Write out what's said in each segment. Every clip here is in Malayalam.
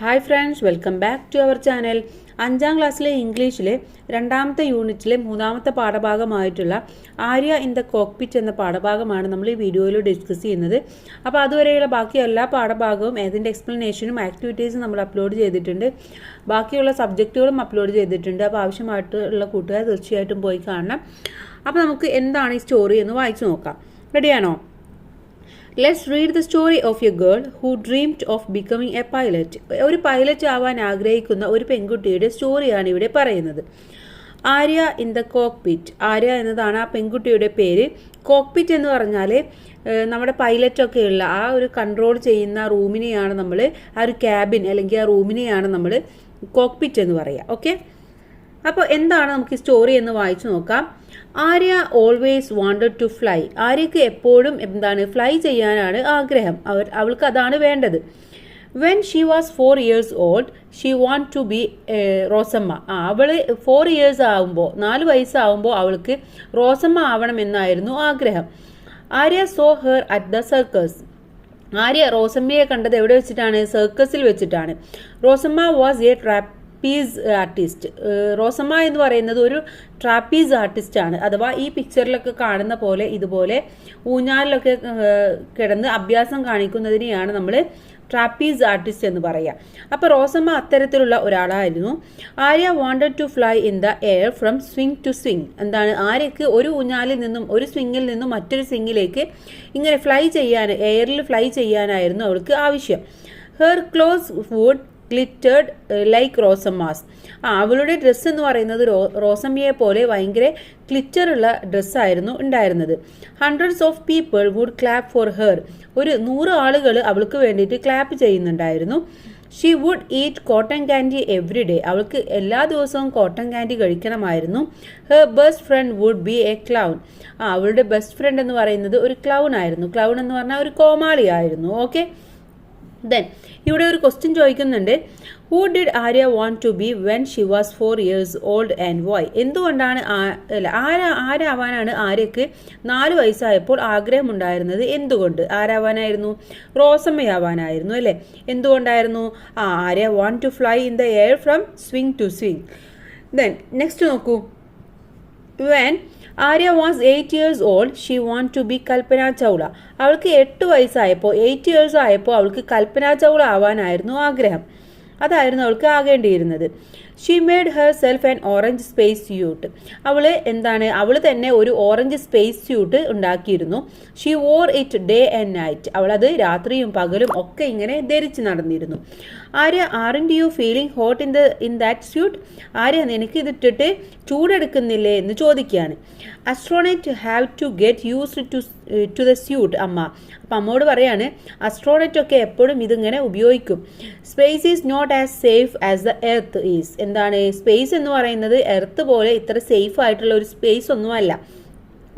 Hi friends, welcome back to our channel. 5ാം ക്ലാസ്സിലെ ഇംഗ്ലീഷിലെ 2ാമത്തെ യൂണിറ്റിലെ 3ാമത്തെ പാഠഭാഗമായിട്ടുള്ള ആര്യ ഇൻ ദ കോക്പിറ്റ് എന്ന പാഠഭാഗമാണ് നമ്മൾ ഈ വീഡിയോയിൽ ഡിസ്കസ് ചെയ്യുന്നത്. അപ്പോൾ അതുവരെയുള്ള ബാക്കി എല്ലാ പാഠഭാഗവും അതിൻ്റെ എക്സ്പ്ലനേഷനും ആക്ടിവിറ്റീസും നമ്മൾ അപ്ലോഡ് ചെയ്തിട്ടുണ്ട്. ബാക്കിയുള്ള സബ്ജക്റ്റുകളും അപ്ലോഡ് ചെയ്തിട്ടുണ്ട്. അപ്പോൾ ആവശ്യമായിട്ടുള്ള കൂട്ടുകാർ തീർച്ചയായിട്ടും പോയി കാണണം. അപ്പോൾ നമുക്ക് എന്താണ് ഈ സ്റ്റോറി എന്ന് വായിച്ചു നോക്കാം. റെഡിയാണോ? Let's read the story of a girl who dreamed of becoming a pilot. ഒരു പൈലറ്റ് ആവാൻ ആഗ്രഹിക്കുന്ന ഒരു പെൺകുട്ടിയുടെ സ്റ്റോറിയാണ് ഇവിടെ പറയുന്നത്. Arya in the cockpit. Arya എന്നതാണ് ആ പെൺകുട്ടിയുടെ പേര്. കോക്പിറ്റ് എന്ന് പറഞ്ഞാൽ നമ്മുടെ പൈലറ്റൊക്കെ ഉള്ള ആ ഒരു കൺട്രോൾ ചെയ്യുന്ന റൂമിനെയാണ് നമ്മൾ, ആ ഒരു ക്യാബിൻ അല്ലെങ്കിൽ ആ റൂമിനെയാണ് നമ്മൾ കോക്പിറ്റ് എന്ന് പറയുക. ഓക്കെ, അപ്പോൾ എന്താണ് നമുക്ക് ഈ സ്റ്റോറി എന്ന് വായിച്ചു നോക്കാം. Arya always wanted to fly. ആര്യക്ക് എപ്പോഴും ഫ്ലൈ ചെയ്യാനാണ് ആഗ്രഹം. അവൾക്ക് അതാണ് വേണ്ടത്. When she was 4 years old she want to be Rosamma. അവള് 4 years ആവുമ്പോൾ, 4 വയസ്സാവുമ്പോൾ അവൾക്ക് റോസമ്മ ആവണം എന്നായിരുന്നു ആഗ്രഹം. Arya saw her at the circus. Arya റോസമ്മയെ കണ്ടത് എവിടെ വെച്ചിട്ടാണ്? സർക്കസിൽ വെച്ചിട്ടാണ്. Rosamma was a trapeze artist. Rosamma എന്ന് പറയുന്നത് ഒരു ട്രാപ്പീസ് ആർട്ടിസ്റ്റ് ആണ്. അഥവാ ഈ പിക്ചറിലൊക്കെ കാണുന്ന പോലെ ഇതുപോലെ ഊഞ്ഞാലിലൊക്കെ കിടന്ന് അഭ്യാസം കാണിക്കുന്നതിനെയാണ് നമ്മൾ ട്രാപ്പീസ് ആർട്ടിസ്റ്റ് എന്ന് പറയുക. അപ്പോൾ റോസമ്മ അത്തരത്തിലുള്ള ഒരാളായിരുന്നു. Arya wanted to fly in the air from swing to swing. ആര്യക്ക് ഒരു ഊഞ്ഞാലിൽ നിന്നും ഒരു സ്വിങ്ങിൽ നിന്നും മറ്റൊരു സ്വിങ്ങിലേക്ക് ഇങ്ങനെ എയറിൽ ഫ്ലൈ ചെയ്യാനായിരുന്നു അവൾക്ക് ആവശ്യം. Her clothes would glittered like Rosamma's. അവളുടെ ഡ്രസ്സ് എന്ന് പറയുന്നത് റോസമ്മയെ പോലെ ഭയങ്കര ഗ്ലിറ്ററുള്ള ഡ്രസ്സായിരുന്നു ഉണ്ടായിരുന്നത്. Hundreds of people would clap for her. ഒരു 100 ആളുകൾ അവൾക്ക് വേണ്ടിയിട്ട് ക്ലാപ്പ് ചെയ്യുന്നുണ്ടായിരുന്നു. She would eat cotton candy every day. അവൾക്ക് എല്ലാ ദിവസവും കോട്ടൺ ക്യാൻഡി കഴിക്കണമായിരുന്നു. Her best friend would be a clown. അവളുടെ ബെസ്റ്റ് ഫ്രണ്ട് എന്ന് പറയുന്നത് ഒരു ക്ലൗൺ ആയിരുന്നു. ക്ലൗൺ എന്ന് പറഞ്ഞാൽ ഒരു കോമാളി ആയിരുന്നു. ഓക്കെ, ദെൻ ഇവിടെ ഒരു ക്വസ്റ്റ്യൻ ചോദിക്കുന്നുണ്ട്. Who did Arya want to be when she was 4 years old and why? എന്തുകൊണ്ടാണ് ആരാവാനാണ് ആര്യക്ക് 4 വയസ്സായപ്പോൾ ആഗ്രഹമുണ്ടായിരുന്നത്? എന്തുകൊണ്ട് ആരാവാനായിരുന്നു? റോസമ്മയാവാനായിരുന്നു അല്ലേ? എന്തുകൊണ്ടായിരുന്നു? Arya want to fly in the air from swing to swing. Then next നോക്കൂ. When Arya was 8 years old she want to be Kalpana Chawla. അവൾക്ക് 8 വയസ്സായപ്പോൾ 8 years ആയപ്പോൾ അവൾക്ക് കൽപ്പന ചൗള ആവാനായിരുന്നു ആഗ്രഹം. അതായിരുന്നു അവൾക്ക് ആകേണ്ടിയിരുന്നത്. She made herself an orange space suit. അവൾ തന്നെ ഒരു ഓറഞ്ച് സ്പേസ് സ്യൂട്ട് ഉണ്ടാക്കിയിരുന്നു. She wore it day and night. അവളത് രാത്രിയും പകലും ഒക്കെ ഇങ്ങനെ ധരിച്ച് നടന്നിരുന്നു. Arya, aren't you feeling hot in that suit? Arya, നിനക്ക് ഇതിട്ടിട്ട് ചൂടെടുക്കുന്നില്ലേ എന്ന് ചോദിക്കുകയാണ്. Astronaut have to get used to the suit അമ്മ. അപ്പം അമ്മോട് പറയാണ്, അസ്ട്രോണറ്റ് ഒക്കെ എപ്പോഴും ഇതിങ്ങനെ ഉപയോഗിക്കും. Space is not as safe as the earth is. Space എന്ന് പറയുന്നത് എർത്ത് പോലെ ഇത്ര സേഫ് ആയിട്ടുള്ള ഒരു സ്പേസ് ഒന്നുമല്ല,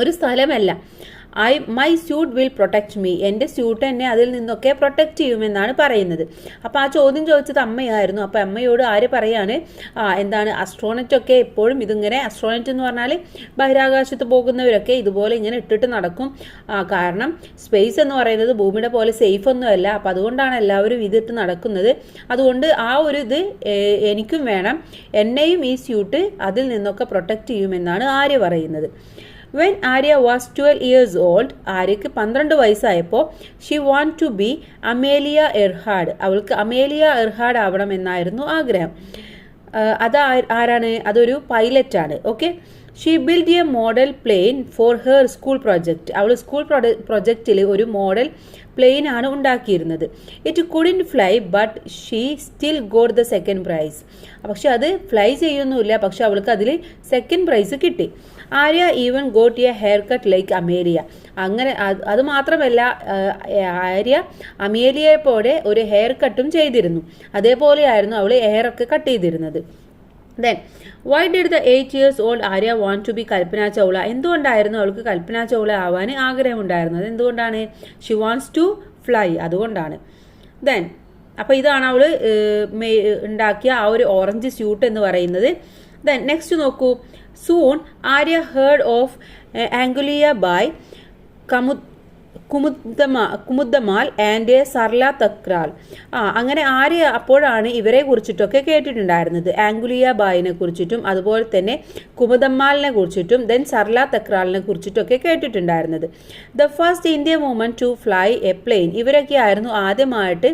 ഒരു സ്ഥലമല്ല. My suit will protect me. എൻ്റെ സ്യൂട്ട് എന്നെ അതിൽ നിന്നൊക്കെ പ്രൊട്ടക്ട് ചെയ്യുമെന്നാണ് പറയുന്നത്. അപ്പോൾ ആ ചോദ്യം ചോദിച്ചത് അമ്മയായിരുന്നു. അപ്പോൾ അമ്മയോട് ആര് പറയാണ്, അസ്ട്രോണറ്റ് ഒക്കെ എപ്പോഴും ഇതിങ്ങനെ, അസ്ട്രോണറ്റ് എന്ന് പറഞ്ഞാൽ ബഹിരാകാശത്ത് പോകുന്നവരൊക്കെ ഇതുപോലെ ഇങ്ങനെ ഇട്ടിട്ട് നടക്കും. കാരണം സ്പേസ് എന്ന് പറയുന്നത് ഭൂമിയുടെ പോലെ സേഫ് ഒന്നുമല്ല. അപ്പം അതുകൊണ്ടാണ് എല്ലാവരും ഇതിട്ട് നടക്കുന്നത്. അതുകൊണ്ട് ആ ഒരു ഇത് എനിക്കും വേണം, എന്നെയും ഈ സ്യൂട്ട് അതിൽ നിന്നൊക്കെ പ്രൊട്ടക്ട് ചെയ്യുമെന്നാണ് ആര്യ പറയുന്നത്. When Arya was 12 years old, ആര്യക്ക് 12 വയസ്സായപ്പോൾ she want to be Amelia Earhart. അവൾക്ക് അമേലിയ എർഹാഡ് ആവണമെന്നായിരുന്നു ആഗ്രഹം. ആരാണ്? അതൊരു പൈലറ്റാണ്. Okay, she build a model plane for her school project. അവൾ സ്കൂൾ പ്രൊജക്റ്റിൽ ഒരു മോഡൽ പ്ലെയിൻ ആണ് ഉണ്ടാക്കിയിരുന്നത്. It couldn't fly but she still got the second prize. പക്ഷെ അത് ഫ്ലൈ ചെയ്യുന്നില്ല, പക്ഷെ അവൾക്ക് അതിൽ സെക്കൻഡ് പ്രൈസ് കിട്ടി. Arya even got A hair cut like Amelia. അങ്ങനെ അത് മാത്രമല്ല, ആര്യ അമേലിയയെ പോലെ ഒരു ഹെയർ കട്ടും ചെയ്തിരുന്നു. അതേപോലെയായിരുന്നു അവൾ ഹെയർ ഒക്കെ കട്ട് ചെയ്തിരുന്നത്. Then why did the 8 years old Arya want to be Kalpana Chawla? എന്തുകൊണ്ടായിരുന്നു അവൾക്ക് കൽപ്പന ചൗള ആവാൻ ആഗ്രഹമുണ്ടായിരുന്നത്? എന്തുകൊണ്ടാണ്? ഷി വാണ്ട്സ് ടു ഫ്ലൈ, അതുകൊണ്ടാണ്. ദെൻ അപ്പോൾ ഇതാണ് അവൾ ഉണ്ടാക്കിയ ആ ഒരു ഓറഞ്ച് സ്യൂട്ട് എന്ന് പറയുന്നത്. ദെൻ നെക്സ്റ്റ് നോക്കൂ. Soon Arya heard of Anguliya Bai Kumudammal and Sarla Thakral. അങ്ങനെ ആര്യ അപ്പോഴാണ് ഇവരെ കുറിച്ചിട്ടൊക്കെ കേട്ടിട്ടുണ്ടായിരുന്നത്. ആംഗുലിയ ബായിനെ കുറിച്ചിട്ടും അതുപോലെ തന്നെ കുമുദമ്മാലിനെ കുറിച്ചിട്ടും ദെൻ സർല തക്രാലിനെ കുറിച്ചിട്ടൊക്കെ കേട്ടിട്ടുണ്ടായിരുന്നത്. The first Indian woman to fly a plane, ഇവരൊക്കെ ആയിരുന്നു ആദ്യമായിട്ട്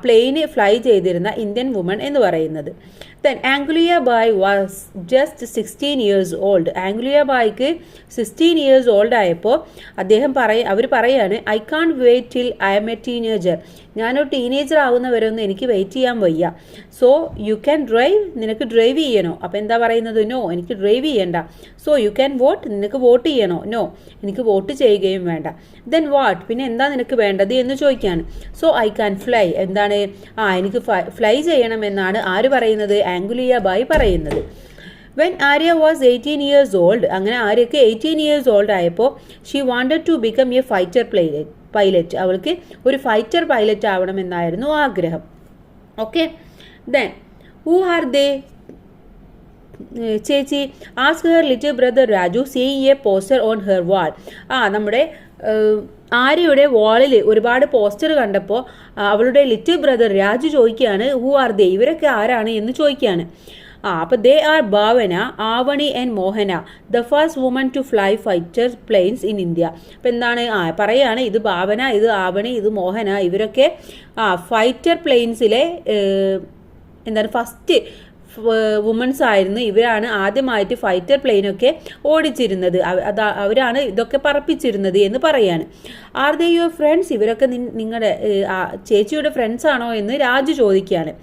പ്ലെയിന് ഫ്ലൈ ചെയ്തിരുന്ന ഇന്ത്യൻ വുമൺ എന്ന് പറയുന്നത്. Then Anguliya Bai was just 16 years old. Anguliya ബായ്ക്ക് 16 years old ആയപ്പോൾ അവർ പറയാണ് I can't wait till I am a teenager. ഞാനൊരു ടീനേജർ ആവുന്നവരൊന്നും എനിക്ക് വെയിറ്റ് ചെയ്യാൻ വയ്യ. സോ യു ക്യാൻ ഡ്രൈവ്, നിനക്ക് ഡ്രൈവ് ചെയ്യണോ? അപ്പോൾ എന്താ പറയുന്നത്? നോ, എനിക്ക് ഡ്രൈവ് ചെയ്യണ്ട. സോ യു ക്യാൻ വോട്ട്, നിനക്ക് വോട്ട് ചെയ്യണോ? നോ, എനിക്ക് വോട്ട് ചെയ്യുകയും വേണ്ട. ദെൻ വാട്ട്, പിന്നെ എന്താ നിനക്ക് വേണ്ടത് എന്ന് ചോദിക്കുകയാണ്. സോ ഐ ക്യാൻ ഫ്ലൈ, എന്താണ് എനിക്ക് ഫ്ലൈ ചെയ്യണമെന്നാണ് ആര് പറയുന്നത്? ആംഗുലിയ ബായ് പറയുന്നത്. When Arya was 18 years old, അങ്ങനെ ആര്യക്ക് 18 years old ആയപ്പോൾ she wanted to become a fighter pilot, അവൾക്ക് ഒരു ഫൈറ്റർ പൈലറ്റ് ആവണമെന്നായിരുന്നു ആഗ്രഹം. Okay, then who are they ചേച്ചി? Asks her little brother Raju seeing a poster on her wall. നമ്മുടെ ആര്യയുടെ വാളിൽ ഒരുപാട് പോസ്റ്റർ കണ്ടപ്പോൾ അവളുടെ ലിറ്റിൽ ബ്രദർ രാജു ചോദിക്കുകയാണ് ഹൂ ആർ ദേ, ഇവരൊക്കെ ആരാണ് എന്ന് ചോദിക്കുകയാണ്. അപ്പോൾ they are Bhavana, Avani and Mohana, the first woman to fly fighter planes in India. അപ്പം എന്താണ് പറയാണ്, ഇത് ഭാവന, ഇത് ആവണി, ഇത് മോഹന, ഇവരൊക്കെ ഫൈറ്റർ പ്ലെയിൻസിലെ എന്താണ് ഫസ്റ്റ് വുമൻസ് ആയിരുന്നു. ഇവരാണ് ആദ്യമായിട്ട് ഫൈറ്റർ പ്ലെയിനൊക്കെ ഓടിച്ചിരുന്നത്, അവരാണ് ഇതൊക്കെ പറപ്പിച്ചിരുന്നത് എന്ന് പറയാണ്. ആർ ദേ യുവർ ഫ്രണ്ട്സ്, ഇവരൊക്കെ നിങ്ങളുടെ ചേച്ചിയുടെ ഫ്രണ്ട്സ് ആണോ എന്ന് രാജു ചോദിക്കുകയാണ്.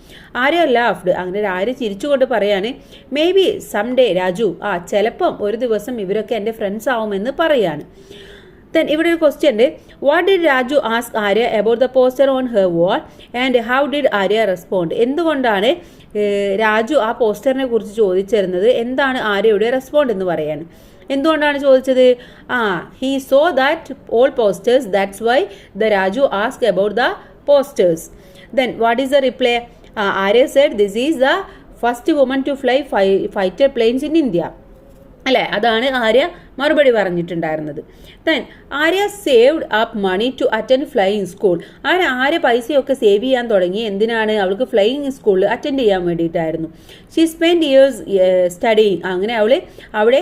ആര്യ ലാഫ്ഡ്, അങ്ങനെ ആര്യ ചിരിച്ചുകൊണ്ട് പറയാണ് maybe some day Raju, ചിലപ്പം ഒരു ദിവസം ഇവരൊക്കെ എൻ്റെ ഫ്രണ്ട്സ് ആവുമെന്ന് പറയാണ്. ദെൻ ഇവിടെ ഒരു ക്വസ്റ്റ്യൻ ഉണ്ട്. What did Raju ask Arya about the poster on her wall and how did Arya respond? എന്തുകൊണ്ടാണ് രാജു ആ പോസ്റ്ററിനെ കുറിച്ച് ചോദിച്ചിരുന്നത്, എന്താണ് ആര്യയുടെ റെസ്പോണ്ട് എന്ന് പറയാണ്. എന്തുകൊണ്ടാണ് ചോദിച്ചത്? He saw that all posters, that's why the Raju ask about the posters. Then what is the reply? Arya said this is the first woman to fly fighter planes in India, അല്ലേ? അതാണ് ആര്യ മറുപടി പറഞ്ഞിട്ടുണ്ടായിരുന്നത്. Then Arya saved up money to attend flying school. Arya പൈസയൊക്കെ സേവ് ചെയ്യാൻ തുടങ്ങി. എന്തിനാണ്? അവൾക്ക് ഫ്ലൈയിങ് സ്കൂളിൽ അറ്റൻഡ് ചെയ്യാൻ വേണ്ടിയിട്ടായിരുന്നു. ഷീ സ്പെൻഡ് ഇയേഴ്സ് സ്റ്റഡിങ്, അങ്ങനെ അവൾ അവിടെ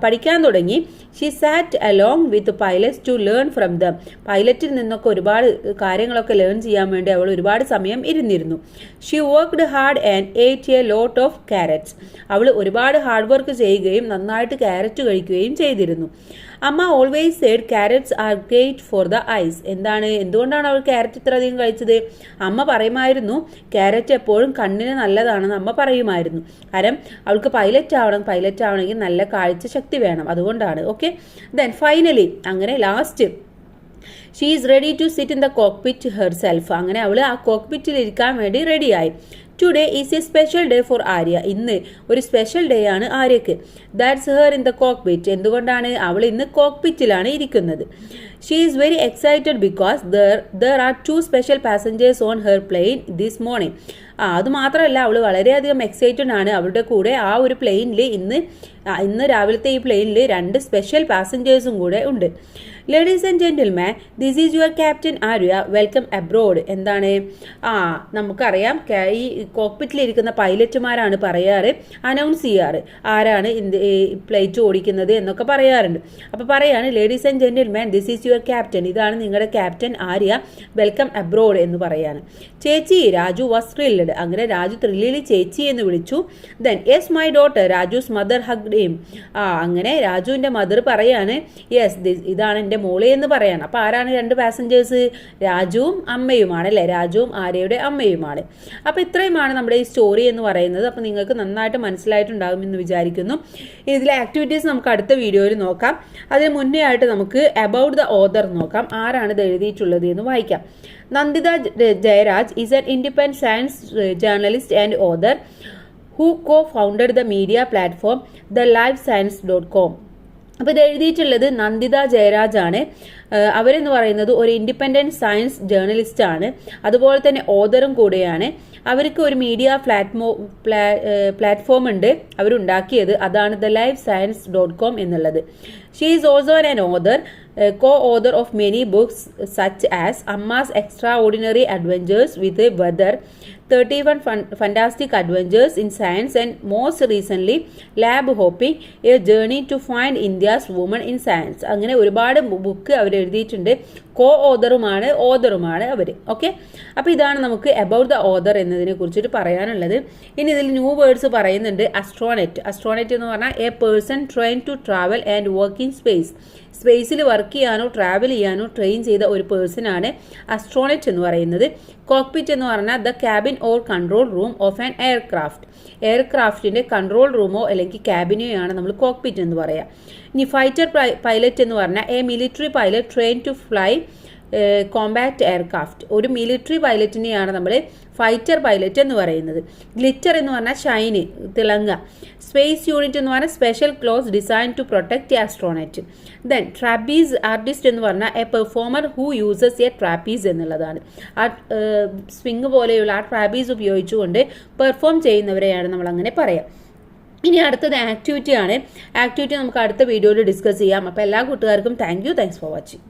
പഠിക്കാൻ തുടങ്ങി. She sat along with pilots to learn from them. പൈലറ്റിൽ നിന്നൊക്കെ ഒരുപാട് കാര്യങ്ങളൊക്കെ ലേൺ ചെയ്യാൻ വേണ്ടി അവൾ ഒരുപാട് സമയം ഇരുന്നിരുന്നു. She worked hard and ate a lot of carrots. അവൾ ഒരുപാട് ഹാർഡ് വർക്ക് ചെയ്യുകയും നന്നായിട്ട് ക്യാരറ്റ് കഴിക്കുകയും ചെയ്തിരുന്നു. അമ്മ always said carrots are great for the eyes. എന്തുകൊണ്ടാണ് അവൾ ക്യാരറ്റ് ഇത്ര അധികം കഴിച്ചത്? അമ്മ പറയുമായിരുന്നു ക്യാരറ്റ് എപ്പോഴും കണ്ണിന് നല്ലതാണെന്ന് അമ്മ പറയുമായിരുന്നു. കാരണം അവൾക്ക് പൈലറ്റ് ആവണമെങ്കിൽ നല്ല കാഴ്ച ശക്തി വേണം, അതുകൊണ്ടാണ്. ഓക്കെ, ദെൻ ഫൈനലി അങ്ങനെ last she is ready to sit in the cockpit herself. അങ്ങനെ അവൾ ആ കോക്പിറ്റിൽ ഇരിക്കാൻ വേണ്ടി റെഡിയായി. Today is a special day for Arya. ഇന്ന് ഒരു സ്പെഷ്യൽ ഡേ ആണ് ആര്യക്ക്. That's her in the cockpit. എന്തുകൊണ്ടാണ്? അവൾ ഇന്ന് കോക്പിറ്റിലാണ് ഇരിക്കുന്നത്. She is very excited because there are 2 special passengers on her plane this morning. അതുമാത്രമല്ല, അവൾ വളരെയധികം എക്സൈറ്റഡ് ആണ്. അവളുടെ കൂടെ ആ ഒരു പ്ലെയിനിൽ ഇന്ന് രാവിലത്തെ ഈ പ്ലെയിനിൽ 2 സ്പെഷ്യൽ പാസഞ്ചേഴ്സും കൂടെ ഉണ്ട്. Ladies and gentleman, this is your captain Arya, welcome abroad. എന്താണ്? നമുക്കറിയാം ഈ കോക്പിറ്റിലിരിക്കുന്ന പൈലറ്റുമാരാണ് പറയാറ്, അനൗൺസ് ചെയ്യാറ് ആരാണ് ഫ്ലൈറ്റ് ഓടിക്കുന്നത് എന്നൊക്കെ പറയാറുണ്ട്. അപ്പോൾ പറയാണ് ladies and gentleman, this is your captain, ഇതാണ് നിങ്ങളുടെ ക്യാപ്റ്റൻ ആര്യ, വെൽക്കം അബ്രോഡ് എന്ന് പറയാണ്. ചേച്ചി, രാജു വാസ് ത്രില്ഡ്. അങ്ങനെ രാജു ത്രില്ലിൽ ചേച്ചി എന്ന് വിളിച്ചു. Then yes my daughter, Raju's mother hugged him. അങ്ങനെ രാജുവിൻ്റെ മദർ പറയാണ് യെസ് ഇതാണ് എൻ്റെ മോളെ എന്ന് പറയാണ്. അപ്പോൾ ആരാണ് 2 പാസഞ്ചേഴ്സ്? രാജുവും അമ്മയുമാണ്, അല്ലേ? രാജുവും ആര്യയുടെ അമ്മയുമാണ്. അപ്പോൾ ഇത്രയുമാണ് നമ്മുടെ ഈ സ്റ്റോറി എന്ന് പറയുന്നത്. അപ്പോൾ നിങ്ങൾക്ക് നന്നായിട്ട് മനസ്സിലായിട്ടുണ്ടാകും എന്ന് വിചാരിക്കുന്നു. ഇതിലെ ആക്ടിവിറ്റീസ് നമുക്ക് അടുത്ത വീഡിയോയിൽ നോക്കാം. അതിന് മുന്നേ ആയിട്ട് നമുക്ക് അബൌട്ട് ദ ഓഥർ നോക്കാം. ആരാണ് ഇത് എഴുതിയിട്ടുള്ളത് എന്ന് വായിക്കാം. Nanditha Jayaraj is an independent science journalist and author who co-founded the media platform thelivescience.com. അപ്പോൾ ഇത് എഴുതിയിട്ടുള്ളത് നന്ദിത ജയരാജ് ആണ്. അവരെന്ന് പറയുന്നത് ഒരു ഇൻഡിപെൻഡൻറ്റ് സയൻസ് ജേർണലിസ്റ്റ് ആണ്, അതുപോലെ തന്നെ ഓതറും കൂടെയാണ്. അവർക്ക് ഒരു മീഡിയ പ്ലാറ്റ്ഫോം ഉണ്ട് അവരുണ്ടാക്കിയത്, അതാണ് thelivescience.com എന്നുള്ളത്. She is also an author, co-author of many books such as Amma's Extraordinary Adventures with the Weather, 31 Fantastic Adventures in Science, and most recently Lab Hopping, a journey to find India's woman in science. അങ്ങനെ ഒരുപാട് ബുക്ക് അവർ എഴുതിയിട്ടുണ്ട്. ഓതറുമാണ് അവർ. ഓക്കെ, അപ്പോൾ ഇതാണ് നമുക്ക് അബൌട്ട് ദ ഓതർ എന്നതിനെ കുറിച്ചിട്ട് പറയാനുള്ളത്. ഇനി ഇതിൽ ന്യൂ വേർഡ്സ് പറയുന്നുണ്ട്. അസ്ട്രോണറ്റ് എന്ന് പറഞ്ഞാൽ a person train to travel and work in space. സ്പേസിൽ വർക്ക് ചെയ്യാനോ ട്രാവൽ ചെയ്യാനോ ട്രെയിൻ ചെയ്ത ഒരു പേഴ്സണാണ് അസ്ട്രോണറ്റ് എന്ന് പറയുന്നത്. കോക്പിറ്റ് എന്ന് പറഞ്ഞാൽ the cabin or control room of an എയർക്രാഫ്റ്റിന്റെ കൺട്രോൾ റൂമോ അല്ലെങ്കിൽ ക്യാബിനെയാണ് നമ്മൾ കോക്പിറ്റ് എന്ന് പറയാം. ഇനി ഫൈറ്റർ പൈലറ്റ് എന്ന് പറഞ്ഞാൽ a military pilot train to fly combat aircraft. ഒരു മിലിറ്ററി പൈലറ്റിനെയാണ് നമ്മൾ ഫൈറ്റർ പൈലറ്റ് എന്ന് പറയുന്നത്. ഗ്ലിറ്റർ എന്ന് പറഞ്ഞാൽ ഷൈന്, തിളങ്ങ. സ്പേസ് യൂണിറ്റ് എന്ന് പറഞ്ഞാൽ special cloth design to protect astronaut. Then trapeze artist എന്ന് പറഞ്ഞാൽ a performer who uses a trapeze എന്നുള്ളതാണ്. ആ സ്വിങ് പോലെയുള്ള ആ ട്രാപ്പീസ് ഉപയോഗിച്ചുകൊണ്ട് പെർഫോം ചെയ്യുന്നവരെയാണ് നമ്മൾ അങ്ങനെ പറയാം. ഇനി അടുത്തത് ആക്ടിവിറ്റി ആണ്. ആക്ടിവിറ്റി നമുക്ക് അടുത്ത വീഡിയോയിൽ ഡിസ്കസ് ചെയ്യാം. അപ്പോൾ എല്ലാ കൂട്ടുകാർക്കും താങ്ക്സ് ഫോർ വാച്ചിങ്.